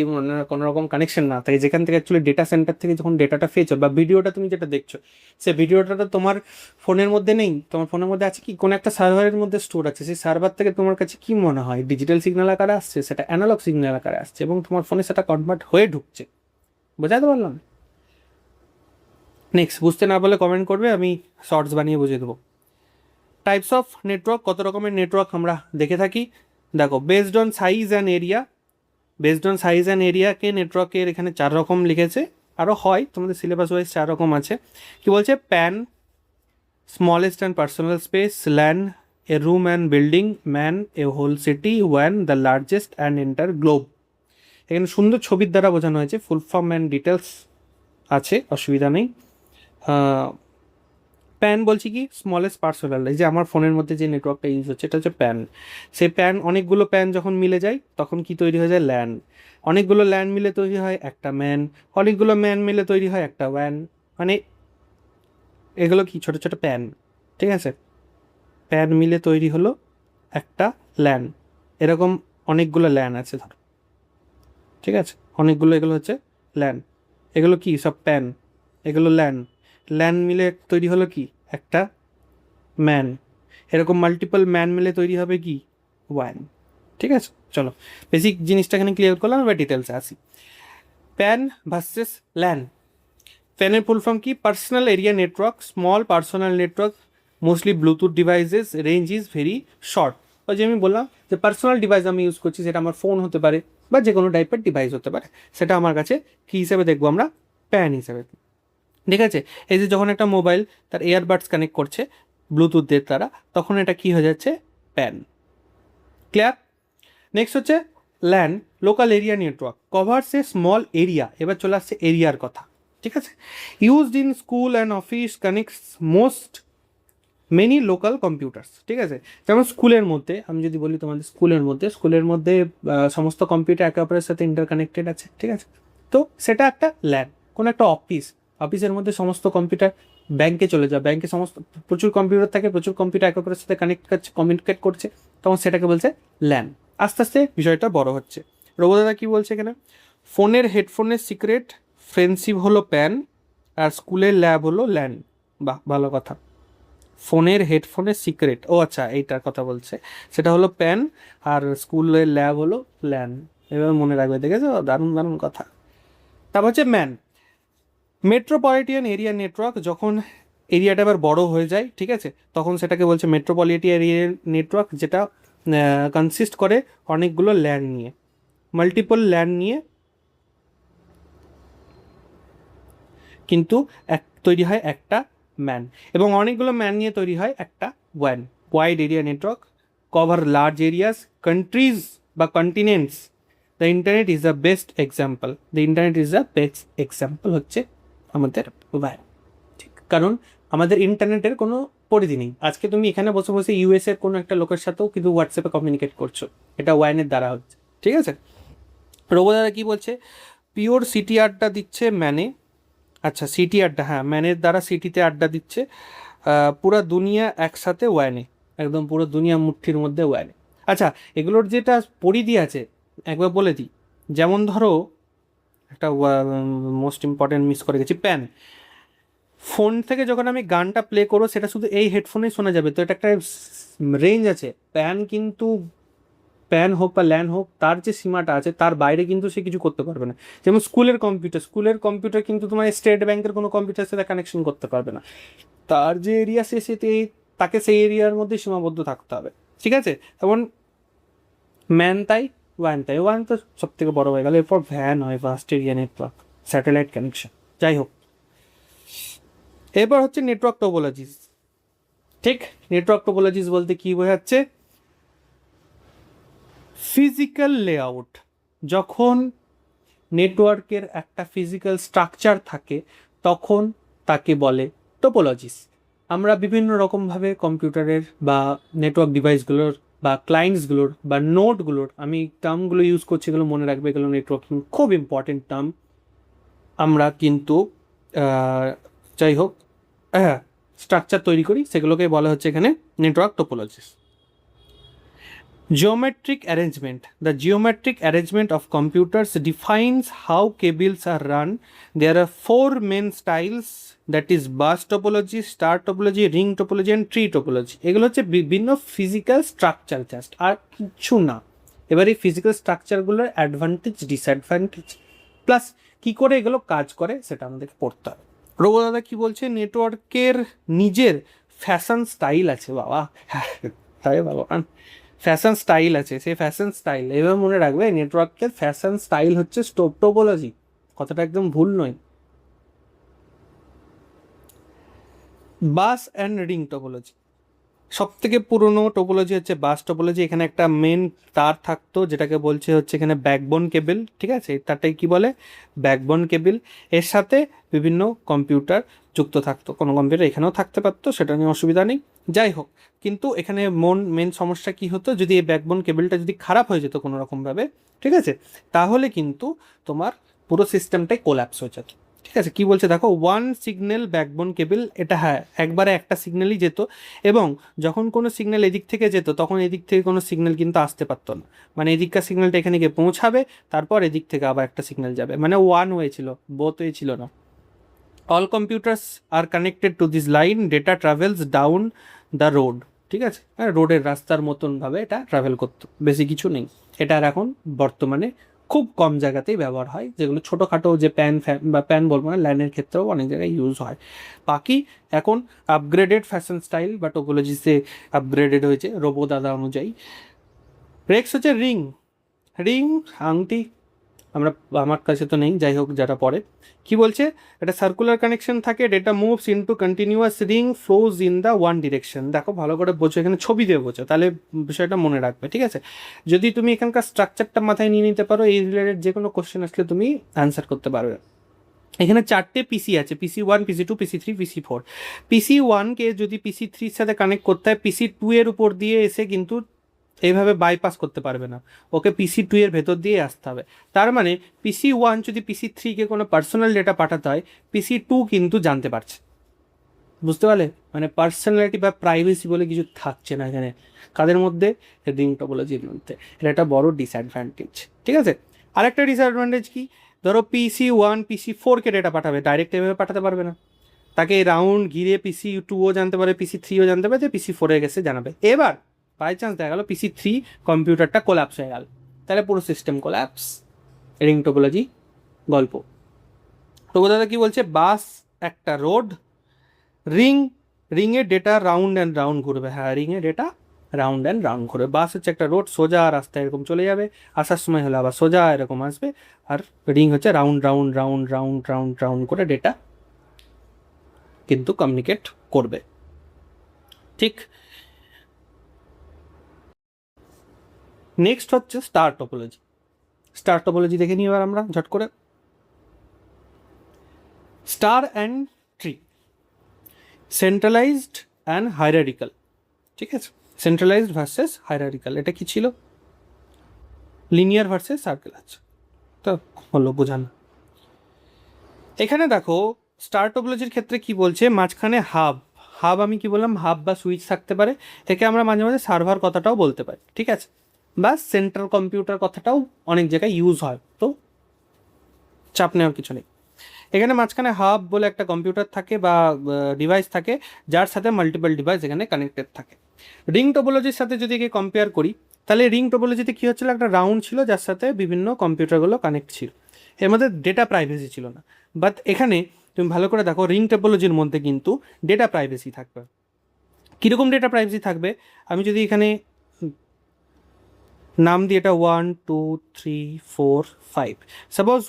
কোনো রকম কানেকশন না থাকে, যেখান থেকে অ্যাকচুয়ালি ডেটা সেন্টার থেকে যখন ডেটাটা ফেচ বা ভিডিওটা তুমি যেটা দেখছো, সে ভিডিওটা তো তোমার ফোনের মধ্যে নেই, তোমার ফোনের মধ্যে আছে কি কোনো একটা সার্ভারের মধ্যে স্টোর আছে, সেই সার্ভার থেকে তোমার কাছে কি মনে হয় ডিজিটাল সিগন্যাল আকারে আসছে, সেটা অ্যানালগ সিগন্যাল আকারে আসছে এবং তোমার ফোনে সেটা কনভার্ট হয়ে ঢুকছে। বোঝাতে পারলাম? নেক্সট, বুঝতে না পারলে কমেন্ট করবে, আমি শর্টস বানিয়ে বুঝিয়ে দেবো। টাইপস অফ নেটওয়ার্ক, কত রকমের নেটওয়ার্ক আমরা দেখে থাকি। দেখো, based on size and area, based on size and এরিয়াকে নেটওয়ার্কের এখানে 4 রকম লিখেছে, আরও হয় তোমাদের সিলেবাস ওয়াইজ 4 রকম আছে। কি বলছে, PAN, smallest and personal space, LAN, a room and building, MAN, a whole city, ওয়ান, the largest and entire globe. এখানে সুন্দর ছবির দ্বারা বোঝানো হয়েছে, ফুল ফর্ম অ্যান্ড ডিটেলস আছে, অসুবিধা নেই। প্যান বলছি কি, স্মলেস্ট পার্সোনাল, এই যে আমার ফোনের মধ্যে যে নেটওয়ার্কটা ইউজ হচ্ছে এটা হচ্ছে প্যান। সেই প্যান, অনেকগুলো প্যান যখন মিলে যায় তখন কি তৈরি হয়ে যায়, ল্যান। অনেকগুলো ল্যান মিলে তৈরি হয় একটা ম্যান, অনেকগুলো ম্যান মিলে তৈরি হয় একটা ওয়ান। মানে এগুলো কি ছোট ছোট প্যান, ঠিক আছে? প্যান মিলে তৈরি হলো একটা ল্যান, এরকম অনেকগুলো ল্যান আছে ধরো, ঠিক আছে? অনেকগুলো, এগুলো হচ্ছে ল্যান, এগুলো কি সব প্যান, এগুলো ল্যান, ল্যান মিলে তৈরি হলো কি একটা ম্যান, এরকম মাল্টিপল ম্যান মিলে তৈরি হবে কি ওয়ান। ঠিক আছে, চলো বেসিক জিনিসটা এখানে ক্লিয়ার করলাম, এবার ডিটেলসে আসি। Pan versus LAN. প্যানের ফুল ফর্ম কি, personal area network, small personal network, mostly Bluetooth devices, range is very short. ওই যে আমি বললাম যে পার্সোনাল ডিভাইস আমি ইউজ করছি, সেটা আমার ফোন হতে পারে বা যে কোনো টাইপের ডিভাইস হতে পারে, সেটা আমার কাছে কী হিসেবে দেখবো আমরা, প্যান হিসেবে। ঠিক আছে, এই যে যখন একটা মোবাইল তার এয়ারবাডস কানেক্ট করছে ব্লুটুথের দ্বারা, তখন এটা কি হয়ে যাচ্ছে, প্যান। ক্লিয়ার? নেক্সট হচ্ছে LAN, local area network, covers a small area. এবার চলে আসছে এরিয়ার কথা, ঠিক আছে? Used in school and office, connects most many local computers. ঠিক আছে, যেমন স্কুলের মধ্যে আমি যদি বলি, তোমাদের স্কুলের মধ্যে সমস্ত কম্পিউটার একে অপরের সাথে ইন্টারকানেক্টেড আছে, ঠিক আছে? তো সেটা একটা ল্যান। কোনো একটা অফিসের মধ্যে সমস্ত কম্পিউটার, ব্যাংকে চলে যাও, ব্যাংকে সমস্ত প্রচুর কম্পিউটার থাকে, প্রচুর কম্পিউটার একে অপরের সাথে কমিউনিকেট করছে, তখন সেটাকে বলছে ল্যান। আস্তে আস্তে বিষয়টা বড় হচ্ছে। রবদাদা কি বলছে এখানে, ফোনের হেডফোনের সিক্রেট ফ্রেন্ডশিপ হলো প্যান, আর স্কুলের ল্যাব হলো ল্যান। বাহ, ভালো কথা। ফোনের হেডফোনের সিক্রেট, ও আচ্ছা এইটার কথা বলছে, সেটা হলো প্যান, আর স্কুলের ল্যাব হলো ল্যান। এবার মনে রাখবে, দেখেছো, দারুণ দারুণ কথা। তারপর হচ্ছে ম্যান, মেট্রোপলিটিয়ান এরিয়া নেটওয়ার্ক। যখন এরিয়াটা এবার বড় হয়ে যায়, ঠিক আছে, তখন সেটাকে বলছে মেট্রোপলিটিয়ান এরিয়া নেটওয়ার্ক, যেটা কনসিস্ট করে অনেকগুলো ল্যান্ড নিয়ে, মাল্টিপল ল্যান্ড নিয়ে কিন্তু তৈরি হয় একটা ম্যান, এবং অনেকগুলো ম্যান নিয়ে তৈরি হয় একটা ওয়ান। Wide area network, cover large areas, countries বা continents. The internet is the best example, হচ্ছে আমাদের ওয়ান। ঠিক, কারণ আমাদের ইন্টারনেটের কোনো পরিধি নেই। আজকে তুমি এখানে বসে বসে ইউএস এর কোনো একটা লোকের সাথেও কিন্তু হোয়াটসঅ্যাপে কমিউনিকেট করছো, এটা ওয়াইনের দ্বারা হচ্ছে। ঠিক আছে, রোবোদাদা কি বলছে, পিওর সিটি আড্ডা দিচ্ছে ম্যানে। আচ্ছা, সিটি আড্ডা, হ্যাঁ, ম্যানের দ্বারা সিটিতে আড্ডা দিচ্ছে, পুরা দুনিয়া একসাথে ওয়ানে, একদম পুরো দুনিয়া মুঠির মধ্যে ওয়ানে। আচ্ছা, এগুলোর যেটা পরিধি আছে একবার বলে দিই। যেমন ধরো একটা মোস্ট ইম্পর্টেন্ট মিস করে গেছি, প্যান। ফোন থেকে যখন আমি গানটা প্লে করবো, সেটা শুধু এই হেডফোনেই শোনা যাবে, তো এটা একটা রেঞ্জ আছে। প্যান কিন্তু, প্যান হোক বা ল্যান হোক, তার যে সীমাটা আছে তার বাইরে কিন্তু সে কিছু করতে পারবে না। যেমন স্কুলের কম্পিউটার কিন্তু তোমার স্টেট ব্যাংকের কোনো কম্পিউটারের সাথে কানেকশন করতে পারবে না, তার যে এরিয়া তাকে সেই এরিয়ার মধ্যে সীমাবদ্ধ থাকতে হবে। ঠিক আছে, যেমন ম্যান তাই, ওয়ান তাই, ওয়ান তো সব থেকে বড় হয়ে গেল, এরপর ভ্যান হয়, vast area network, satellite connection, যাই হোক। এরপর হচ্ছে নেটওয়ার্ক টোপোলজিস। ঠিক, নেটওয়ার্ক টোপোলজিস বলতে কি বোঝাচ্ছে, ফিজিক্যাল লেআউট। যখন নেটওয়ার্কের একটা ফিজিক্যাল স্ট্রাকচার থাকে, তখন তাকে বলে টোপোলজিস। আমরা বিভিন্ন রকমভাবে কম্পিউটারের বা নেটওয়ার্ক ডিভাইসগুলোর বা ক্লায়েন্টসগুলোর বা নোটগুলোর, আমি টার্মগুলো ইউজ করছি, এগুলো মনে রাখবে, এগুলো নেটওয়ার্কিং খুব ইম্পর্টেন্ট টার্ম। আমরা কিন্তু যাই হোক, হ্যাঁ, স্ট্রাকচার তৈরি করি, সেগুলোকে বলা হচ্ছে এখানে network টোপোলজিস। Geometric arrangement. The geometric arrangement of computers defines how cables are run. There are four main styles, that is bus topology, star topology, ring topology and tree topology. এগুলো হচ্ছে বিভিন্ন ফিজিক্যাল স্ট্রাকচার, জাস্ট আর কিছু না। এবার এই physical স্ট্রাকচারগুলোর advantage, disadvantage plus কী করে এগুলো কাজ করে সেটা আমাদেরকে পড়তে হবে। রঘু দাদা কী বলছে, নেটওয়ার্কের নিজের ফ্যাশন স্টাইল আছে। বাবা, হ্যাঁ তাই বাবা, ফ্যাশন স্টাইল আছে। সেই ফ্যাশন স্টাইল এবার মনে রাখবে, নেটওয়ার্কের ফ্যাশন স্টাইল হচ্ছে স্টোপ টোপোলজি, কথাটা একদম ভুল নয়। বাস অ্যান্ড রিং টোপোলজি, সব থেকে পুরনো টোপোলজি হচ্ছে বাস টোপোলজি। এখানে একটা মেন তার থাকতো, যেটাকে বলছে হচ্ছে এখানে ব্যাকবোন কেবল, ঠিক আছে, তারটাই কি বলে, ব্যাকবোন কেবল। এর সাথে বিভিন্ন কম্পিউটার যুক্ত থাকতো, কোনো কম্পিউটার এখানেও থাকতে পারতো, সেটা নিয়ে অসুবিধা নেই। যাই হোক, কিন্তু এখানে মেন সমস্যা কি হতো, যদি এই ব্যাকবোন কেবলটা যদি খারাপ হয়ে যেত কোনো রকমভাবে, ঠিক আছে, তাহলে কিন্তু তোমার পুরো সিস্টেমটাই কোল্যাপস হয়ে যেত। ঠিক আছে, কি বলছে দেখো, ওয়ান সিগন্যাল ব্যাকবোন কেবল, এটা হ্যাঁ একবারে একটা সিগন্যালই যেত, এবং যখন কোনো সিগন্যাল এদিক থেকে যেত তখন এদিক থেকে কোনো সিগন্যাল কিন্তু আসতে পারতো না, মানে এদিককার সিগন্যালটা এখানে গিয়ে পৌঁছাবে, তারপর এদিক থেকে আবার একটা সিগন্যাল যাবে, মানে ওয়ান ওয়ে ছিল, বোথ ওয়ে ছিল না। All computers are connected to this line, data travels down the road, ঠিক আছে, হ্যাঁ রোডের রাস্তার মতনভাবে এটা ট্রাভেল করতো, বেশি কিছু নেই। এটা আর এখন বর্তমানে খুব কম জায়গাতেই ব্যবহার হয়, যেগুলো ছোটোখাটো যে প্যান বা প্যান বলবো না, ল্যানের ক্ষেত্রেও অনেক জায়গায় ইউজ হয়। বাকি এখন আপগ্রেডেড ফ্যাশন স্টাইল বা টোপোলজিসে আপগ্রেডেড হয়েছে রোবো দাদা অনুযায়ী। নেক্সট হচ্ছে রিং। রিং আংটি, আমার কাছে তো নেই, যাই হোক যারা পড়ে, কি বলছে, একটা সার্কুলার কানেকশন থাকে, data moves into continuous ring flows in the one direction. দেখো ভালো করে বোঝো, এখানে ছবি দিয়ে বোঝো, তাহলে বিষয়টা মনে রাখবে, ঠিক আছে। যদি তুমি এখানকার স্ট্রাকচারটা মাথায় নিয়ে নিতে পারো, এই রিলেটেড যে কোনো কোশ্চেন আসলে তুমি অ্যান্সার করতে পারবে। এখানে 4টে পিসি আছে, PC1, PC2, PC3, PC4। PC1কে যদি PC3-র সাথে কানেক্ট করতে হয়, PC2 এর উপর দিয়ে এসে কিন্তু এইভাবে বাইপাস করতে পারবে না, ওকে PC2 এর ভেতর দিয়ে আসতে হবে। তার মানে PC1 যদি PC3-কে কোনো পার্সোনাল ডেটা পাঠাতে হয়, PC2 কিন্তু জানতে পারছে, বুঝতে পারলে, মানে পার্সোনালিটি বা প্রাইভেসি বলে কিছু থাকছে না এখানে, কাদের মধ্যে, রিং টোপোলজির মধ্যে। এটা একটা বড় ডিসঅ্যাডভান্টেজ, ঠিক আছে। আরেকটা ডিসঅ্যাডভান্টেজ কি, ধরো PC1 PC4-কে ডেটা পাঠাবে, ডাইরেক্ট এভাবে পাঠাতে পারবে না, তাকে রাউন্ড ঘিরে PC2ও জানতে পারে, PC3ও জানতে পারে যে PC4-এ গেছে জানাবে। এবার বাই চান্স দেখা গেলো PC3 কম্পিউটারটা কোল্যাপস হয়ে গেল, তাহলে পুরো সিস্টেম কোল্যাপস। রিং টোপোলজি গল্প। তো দাদা কি বলছে, বাস একটা রোড, রিংয়ে ডেটা রাউন্ড অ্যান্ড রাউন্ড ঘুরবে, হ্যাঁ রিংয়ে ডেটা রাউন্ড অ্যান্ড রাউন্ড ঘুরবে। বাস হচ্ছে একটা রোড, সোজা রাস্তায় এরকম চলে যাবে, আসার সময় হলে আবার সোজা এরকম আসবে, আর রিং হচ্ছে round round round round round round করে ডেটা কিন্তু কমিউনিকেট করবে, ঠিক। নেক্সট হচ্ছে স্টার টোপোলজি। স্টার টোপোলজি দেখে নিই এবার আমরা ঝট করে। Star and tree, centralised and hierarchical, ঠিক আছে, সেন্ট্রালাইজড ভার্সেস হাইরারিক্যাল। এটা কি ছিল, লিনিয়ার ভার্সেস সার্কেল আছে, তো হলো বোঝানো। এখানে দেখো স্টার টোপোলজির ক্ষেত্রে কি বলছে, মাঝখানে হাব আমি কি বললাম, হাব বা সুইচ থাকতে পারে, একে আমরা মাঝে মাঝে সার্ভার কথাটাও বলতে পারি, ঠিক আছে, বা সেন্ট্রাল কম্পিউটার কথাটাও অনেক জায়গায় ইউজ হয়, তো চাপ নেওয়ার কিছু নেই। এখানে মাঝখানে হাব বলে একটা কম্পিউটার থাকে বা ডিভাইস থাকে, যার সাথে মাল্টিপল ডিভাইস এখানে কানেক্টেড থাকে। রিং টোপোলজির সাথে যদি একে কম্পেয়ার করি, তাহলে রিং টোপোলজিতে কী হচ্ছিল, একটা রাউন্ড ছিল যার সাথে বিভিন্ন কম্পিউটারগুলো কানেক্ট ছিল, এর মধ্যে ডেটা প্রাইভেসি ছিল না। বাট এখানে তুমি ভালো করে দেখো, রিং টোপোলজির মধ্যে কিন্তু ডেটা প্রাইভেসি থাকবে। কীরকম ডেটা প্রাইভেসি থাকবে, আমি যদি এখানে নাম দিই এটা 1 2 3 4 5, সাপোজ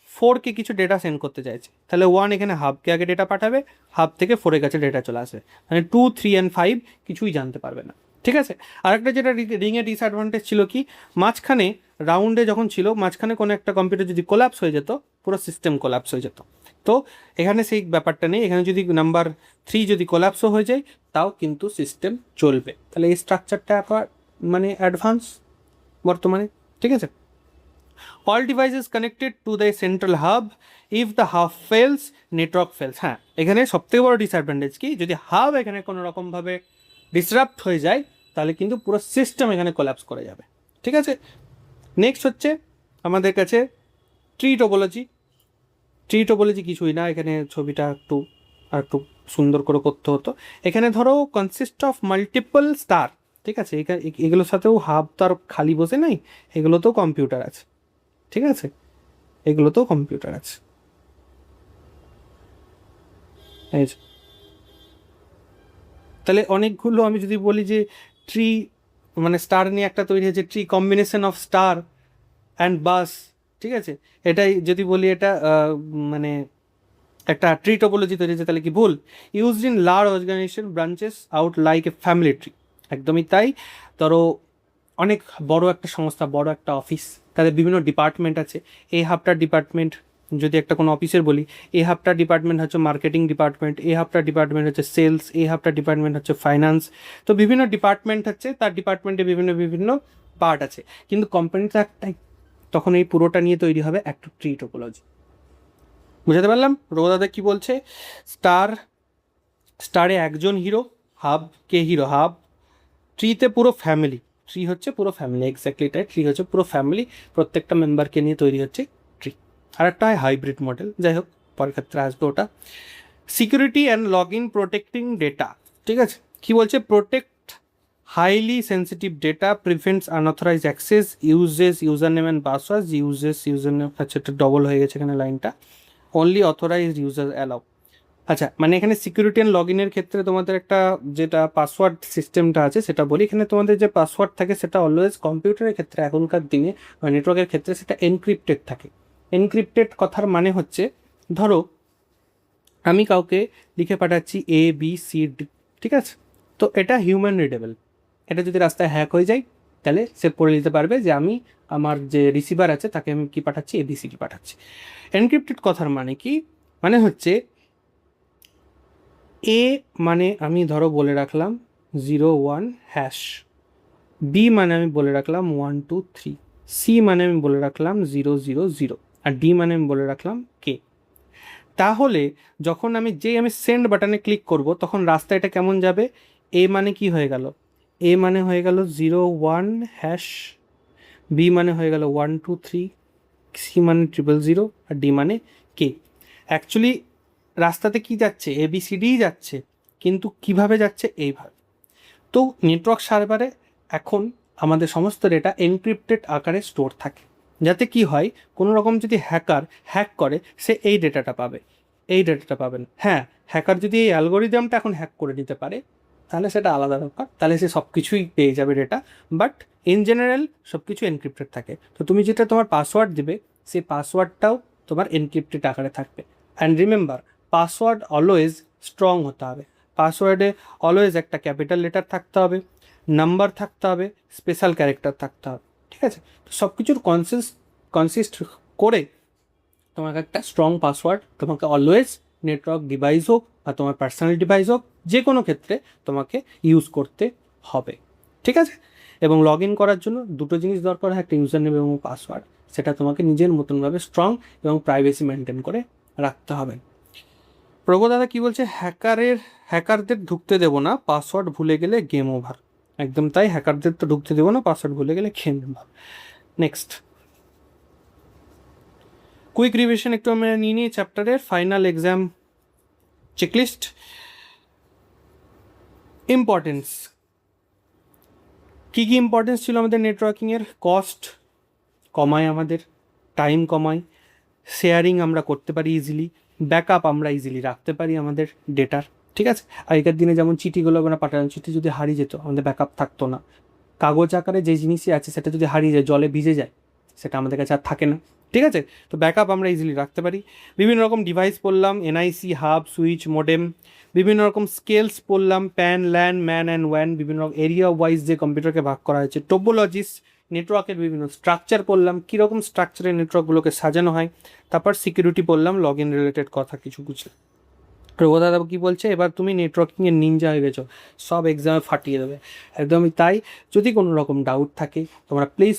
4কে কিছু ডেটা সেন্ড করতে চাইছে, তাহলে 1 এখানে হাবকে আগে ডেটা পাঠাবে, হাব থেকে 4-এর কাছে ডেটা চলে আসবে, মানে 2 3 and 5 কিছুই জানতে পারবে না, ঠিক আছে। আরেকটা যেটা রিংয়ের ডিসঅ্যাডভান্টেজ ছিল কি, মাঝখানে রাউন্ডে যখন ছিল, মাঝখানে কোনো একটা কম্পিউটার যদি কোল্যাপস হয়ে যেত, পুরো সিস্টেম কোল্যাপস হয়ে যেত। তো এখানে সেই ব্যাপারটা নেই, এখানে যদি নাম্বার 3 যদি কোল্যাপসও হয়ে যায়, তাও কিন্তু সিস্টেম চলবে। তাহলে এই স্ট্রাকচারটা আবার মানে অ্যাডভান্স বর্তমানে, ঠিক আছে। All devices connected to the central hub, if the hub fails network fails. হ্যাঁ, এখানে সবথেকে বড় ডিসঅ্যাডভান্টেজ কি, যদি হাব এখানে কোনো রকমভাবে ডিসরাপ্ট হয়ে যায় তাহলে কিন্তু পুরো সিস্টেম এখানে কোল্যাপস করে যাবে। ঠিক আছে, নেক্সট হচ্ছে আমাদের কাছে ট্রি টোপোলজি। ট্রি টোপোলজি কিছুই না, এখানে ছবিটা একটু সুন্দর করে করতে হতো। এখানে ধরো কনসিস্ট অফ মাল্টিপল স্টার, ঠিক আছে, এগুলোর সাথেও হাব তো আর খালি বসে নাই, এগুলোতেও কম্পিউটার আছে। ঠিক আছে, এগুলোতেও কম্পিউটার আছে। এই যে, তাহলে অনেকগুলো আমি যদি বলি যে ট্রি মানে স্টার নিয়ে একটা তৈরি হয়েছে, tree combination of star and বাস। ঠিক আছে, এটাই যদি বলি এটা মানে একটা ট্রি টোপোলজি তৈরি হয়েছে, তাহলে কি ভুল? Used in large organisation branches out like a family tree. একদমই তাই। ধরো অনেক বড় একটা সংস্থা, বড় একটা অফিস, তাদের বিভিন্ন ডিপার্টমেন্ট আছে। এই হাবটার ডিপার্টমেন্ট যদি একটা কোনো অফিসের বলি, এই হাবটার ডিপার্টমেন্ট হচ্ছে মার্কেটিং ডিপার্টমেন্ট, এই হাবটার ডিপার্টমেন্ট হচ্ছে সেলস, এই হাবটার ডিপার্টমেন্ট হচ্ছে ফাইন্যান্স। তো বিভিন্ন ডিপার্টমেন্ট হচ্ছে, তার ডিপার্টমেন্টে বিভিন্ন বিভিন্ন পার্ট আছে, কিন্তু কোম্পানিটা একটাই। তখন এই পুরোটা নিয়ে তৈরি হবে একটা ট্রি টোপোলজি। বুঝাতে পারলাম রোদাদা কি বলছে? স্টারে একজন হিরো, হাব কে হিরো? হাব। ট্রিতে পুরো ফ্যামিলি, ট্রি হচ্ছে পুরো ফ্যামিলি, এক্স্যাক্টলি তাই, ট্রি হচ্ছে পুরো ফ্যামিলি, প্রত্যেকটা মেম্বারকে নিয়ে তৈরি হচ্ছে ট্রি। আর একটা হয় হাইব্রিড মডেল, যাই হোক পরের ক্ষেত্রে আসবে ওটা। Security and log in protecting data. ঠিক আছে, কি বলছে? Protect highly sensitive data, prevents unauthorised access, uses user name and password, user name, আচ্ছা এটা ডবল হয়ে গেছে এখানে লাইনটা, অনলি অথরাইজড ইউজার অ্যালাউ। আচ্ছা, মানে এখানে সিকিউরিটি অ্যান্ড লগ ইনের ক্ষেত্রে তোমাদের একটা যেটা পাসওয়ার্ড সিস্টেমটা আছে সেটা বলি। এখানে তোমাদের যে পাসওয়ার্ড থাকে সেটা অলওয়েজ কম্পিউটারের ক্ষেত্রে এখনকার দিনে বা নেটওয়ার্কের ক্ষেত্রে সেটা এনক্রিপ্টেড থাকে। এনক্রিপ্টেড কথার মানে হচ্ছে, ধরো আমি কাউকে লিখে পাঠাচ্ছি ABCD, ঠিক আছে, তো এটা হিউম্যান রিডেবল। এটা যদি রাস্তায় হ্যাক হয়ে যায় তাহলে সে পড়ে নিতে পারবে যে আমি আমার যে রিসিভার আছে তাকে আমি কি পাঠাচ্ছি, ABCD পাঠাচ্ছি। এনক্রিপ্টেড কথার মানে কি? মানে হচ্ছে এ মানে আমি ধরো বলে রাখলাম 01#, বি মানে আমি বলে রাখলাম 123, সি মানে আমি বলে রাখলাম 000, আর ডি মানে আমি বলে রাখলাম কে। তাহলে যখন আমি সেন্ড বাটনে ক্লিক করব তখন রাস্তা এটা কেমন যাবে? এ মানে কি হয়ে গেল? এ মানে হয়ে গেল 01#, বি মানে হয়ে গেল 123, সি মানে 000, আর ডি মানে কে। অ্যাকচুয়ালি রাস্তাতে কি যাচ্ছে? ABCD যাচ্ছে, কিন্তু কিভাবে যাচ্ছে? এইভাবে। তো নেটওয়ার্ক সার্ভারে এখন আমাদের সমস্ত ডেটা এনক্রিপ্টেড আকারে স্টোর থাকে, যাতে কি হয়, কোনো রকম যদি হ্যাকার হ্যাক করে সে এই ডেটাটা পাবে, এই ডেটাটা পাবেন। হ্যাঁ, হ্যাকার যদি এই অ্যালগোরিদমটা এখন হ্যাক করে নিতে পারে তাহলে সেটা আলাদা ব্যাপার, তাহলে সে সব কিছুই পেয়ে যাবে ডেটা, বাট ইন জেনারেল সব কিছু এনক্রিপ্টেড থাকে। তো তুমি যেটা তোমার পাসওয়ার্ড দেবে সেই পাসওয়ার্ডটাও তোমার এনক্রিপ্টেড আকারে থাকবে। And remember, password always strong হতে হবে। পাসওয়ার্ডে অলওয়েজ একটা ক্যাপিটাল লেটার থাকতে হবে, নাম্বার থাকতে হবে, স্পেশাল ক্যারেক্টার থাকতে হবে। ঠিক আছে, তো সব কিছুর কনসিস্ট করে তোমাকে একটা স্ট্রং পাসওয়ার্ড তোমাকে অলওয়েজ নেটওয়ার্ক ডিভাইস হোক বা তোমার পার্সোনাল ডিভাইস হোক, যে কোনো ক্ষেত্রে তোমাকে ইউজ করতে হবে। ঠিক আছে, এবং লগ ইন করার জন্য দুটো জিনিস দরকার হয়, একটা ইউজার নেম এবং পাসওয়ার্ড। সেটা তোমাকে নিজের মতনভাবে স্ট্রং এবং প্রাইভেসি মেনটেন করে রাখতে হবে। প্রভু দাদা কি বলছে? হ্যাকারদের ঢুকতে দেবো না, পাসওয়ার্ড ভুলে গেলে গেম ওভার। একদম তাই, হ্যাকারদের তো ঢুকতে দেবো না, পাসওয়ার্ড ভুলে গেলে game over. Next quick revision একটু আমরা নিয়ে নিই চ্যাপ্টারের ফাইনাল এক্সাম চেকলিস্ট। ইম্পর্টেন্স, কী কী ইম্পর্টেন্স ছিল আমাদের নেটওয়ার্কিংয়ের? কস্ট কমায়, আমাদের টাইম কমায়, শেয়ারিং আমরা করতে পারি ইজিলি, ব্যাকআপ আমরা ইজিলি রাখতে পারি আমাদের ডেটার। ঠিক আছে, আগেকার দিনে যেমন চিঠিগুলো আমরা পাঠালাম, চিঠি যদি হারিয়ে যেত আমাদের ব্যাকআপ থাকতো না। কাগজ আকারে যে জিনিসই আছে সেটা যদি হারিয়ে যায়, জলে ভিজে যায়, সেটা আমাদের কাছে আর থাকে না। ঠিক আছে, তো ব্যাকআপ আমরা ইজিলি রাখতে পারি। বিভিন্ন রকম ডিভাইস পড়লাম, NIC, হাব, সুইচ, মোডেম, বিভিন্ন রকম স্কেলস পড়লাম, pan, LAN, man and one, বিভিন্ন রকম এরিয়া ওয়াইজ যে কম্পিউটারকে ভাগ করা হয়েছে, টোপোলজিস, নেটওয়ার্কের বিভিন্ন স্ট্রাকচার পড়লাম, কীরকম স্ট্রাকচারে নেটওয়ার্কগুলোকে সাজানো হয়। তারপর সিকিউরিটি পড়লাম, লগ ইন রিলেটেড কথা কিছু বুঝলাম। রঘুদাদা কি বলছে, এবার তুমি নেটওয়ার্কিংয়ের নিনজা হয়ে গেছো, সব এক্সামে ফাটিয়ে দেবে। একদমই তাই। যদি কোনো রকম ডাউট থাকে তোমরা প্লিজ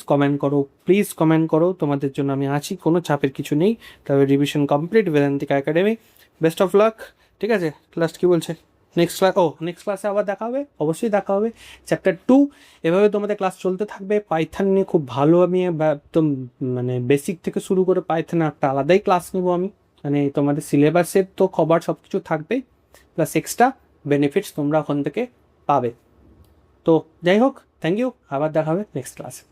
কমেন্ট করো, তোমাদের জন্য আমি আছি, কোনো চাপের কিছু নেই। তবে revision complete Vedantika academy. Best of luck. ঠিক আছে, লাস্ট কি বলছে, নেক্সট ক্লাসে আবার দেখা হবে, অবশ্যই দেখা হবে। চ্যাপ্টার 2 এভাবে তোমাদের ক্লাস চলতে থাকবে। পাইথন নিয়ে খুব ভালো আমি একদম মানে বেসিক থেকে শুরু করে পাইথন একটা আলাদাই ক্লাস নেবো আমি। মানে তোমাদের সিলেবাসের তো কভার সব কিছু থাকবেই, প্লাস এক্সট্রা বেনিফিটস তোমরা ওখান থেকে পাবে। তো যাই হোক, থ্যাংক ইউ, আবার দেখা হবে নেক্সট ক্লাসে।